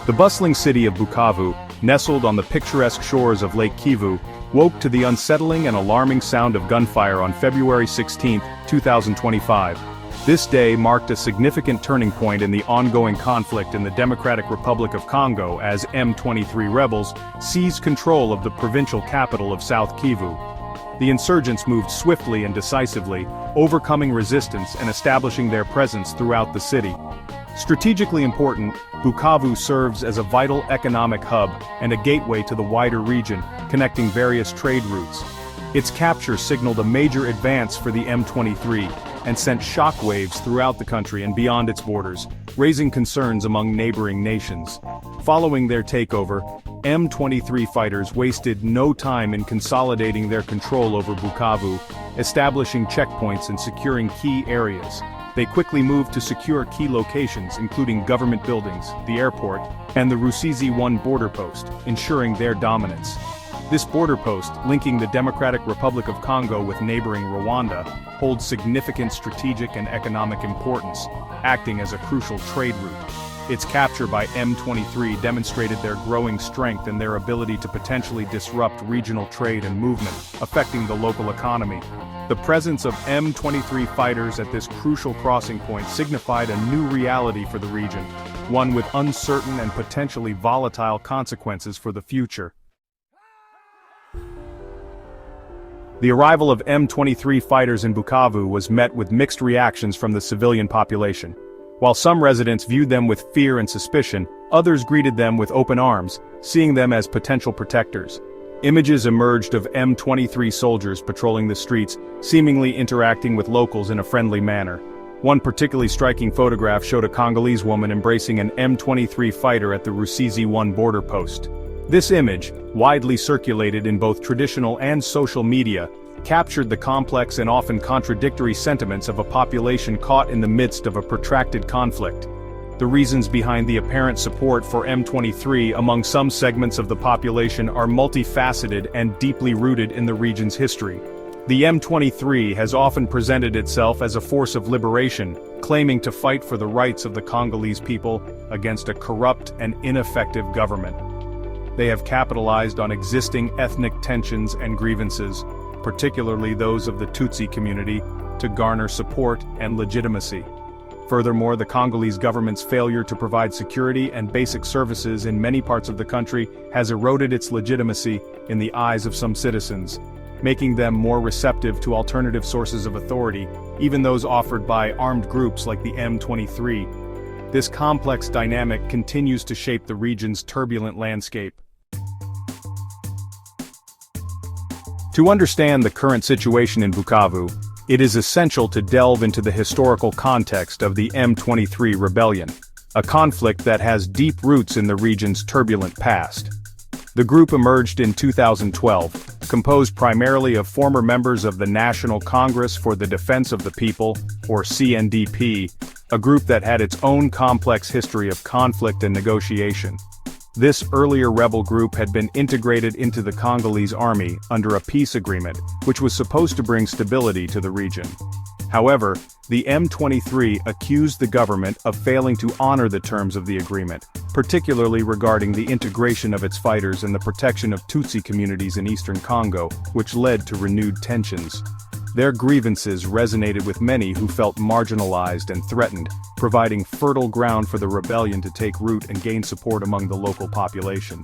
The bustling city of Bukavu, nestled on the picturesque shores of Lake Kivu, woke to the unsettling and alarming sound of gunfire on February 16, 2025. This day marked a significant turning point in the ongoing conflict in the Democratic Republic of Congo as M23 rebels seized control of the provincial capital of South Kivu. The insurgents moved swiftly and decisively, overcoming resistance and establishing their presence throughout the city. Strategically important, Bukavu serves as a vital economic hub and a gateway to the wider region, connecting various trade routes. Its capture signaled a major advance for the M23 and sent shockwaves throughout the country and beyond its borders, raising concerns among neighboring nations. Following their takeover, M23 fighters wasted no time in consolidating their control over Bukavu, establishing checkpoints and securing key areas. They quickly moved to secure key locations including government buildings, the airport, and the Rusizi-1 border post, ensuring their dominance. This border post, linking the Democratic Republic of Congo with neighboring Rwanda, holds significant strategic and economic importance, acting as a crucial trade route. Its capture by M23 demonstrated their growing strength and their ability to potentially disrupt regional trade and movement, affecting the local economy. The presence of M23 fighters at this crucial crossing point signified a new reality for the region, one with uncertain and potentially volatile consequences for the future. The arrival of M23 fighters in Bukavu was met with mixed reactions from the civilian population. While some residents viewed them with fear and suspicion, others greeted them with open arms, seeing them as potential protectors. Images emerged of M23 soldiers patrolling the streets, seemingly interacting with locals in a friendly manner. One particularly striking photograph showed a Congolese woman embracing an M23 fighter at the Rusizi-1 border post. This image, widely circulated in both traditional and social media, captured the complex and often contradictory sentiments of a population caught in the midst of a protracted conflict. The reasons behind the apparent support for M23 among some segments of the population are multifaceted and deeply rooted in the region's history. The M23 has often presented itself as a force of liberation, claiming to fight for the rights of the Congolese people against a corrupt and ineffective government. They have capitalized on existing ethnic tensions and grievances, particularly those of the Tutsi community, to garner support and legitimacy. Furthermore, the Congolese government's failure to provide security and basic services in many parts of the country has eroded its legitimacy in the eyes of some citizens, making them more receptive to alternative sources of authority, even those offered by armed groups like the M23. This complex dynamic continues to shape the region's turbulent landscape. To understand the current situation in Bukavu, it is essential to delve into the historical context of the M23 rebellion, a conflict that has deep roots in the region's turbulent past. The group emerged in 2012, composed primarily of former members of the National Congress for the Defense of the People, or CNDP, a group that had its own complex history of conflict and negotiation. This earlier rebel group had been integrated into the Congolese army under a peace agreement, which was supposed to bring stability to the region. However, the M23 accused the government of failing to honor the terms of the agreement, particularly regarding the integration of its fighters and the protection of Tutsi communities in eastern Congo, which led to renewed tensions. Their grievances resonated with many who felt marginalized and threatened, providing fertile ground for the rebellion to take root and gain support among the local population.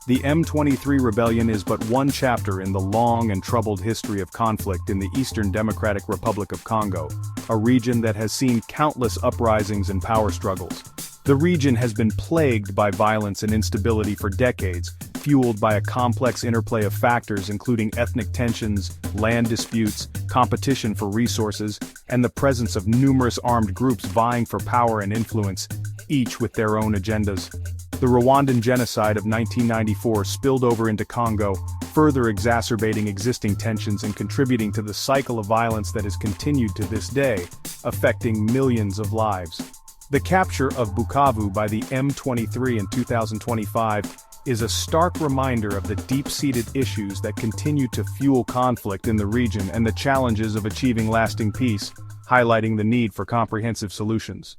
The M23 rebellion is but one chapter in the long and troubled history of conflict in the Eastern Democratic Republic of Congo, a region that has seen countless uprisings and power struggles. The region has been plagued by violence and instability for decades, fueled by a complex interplay of factors including ethnic tensions, land disputes, competition for resources, and the presence of numerous armed groups vying for power and influence, each with their own agendas. The Rwandan genocide of 1994 spilled over into Congo, further exacerbating existing tensions and contributing to the cycle of violence that has continued to this day, affecting millions of lives. The capture of Bukavu by the M23 in 2025 is a stark reminder of the deep-seated issues that continue to fuel conflict in the region and the challenges of achieving lasting peace, highlighting the need for comprehensive solutions.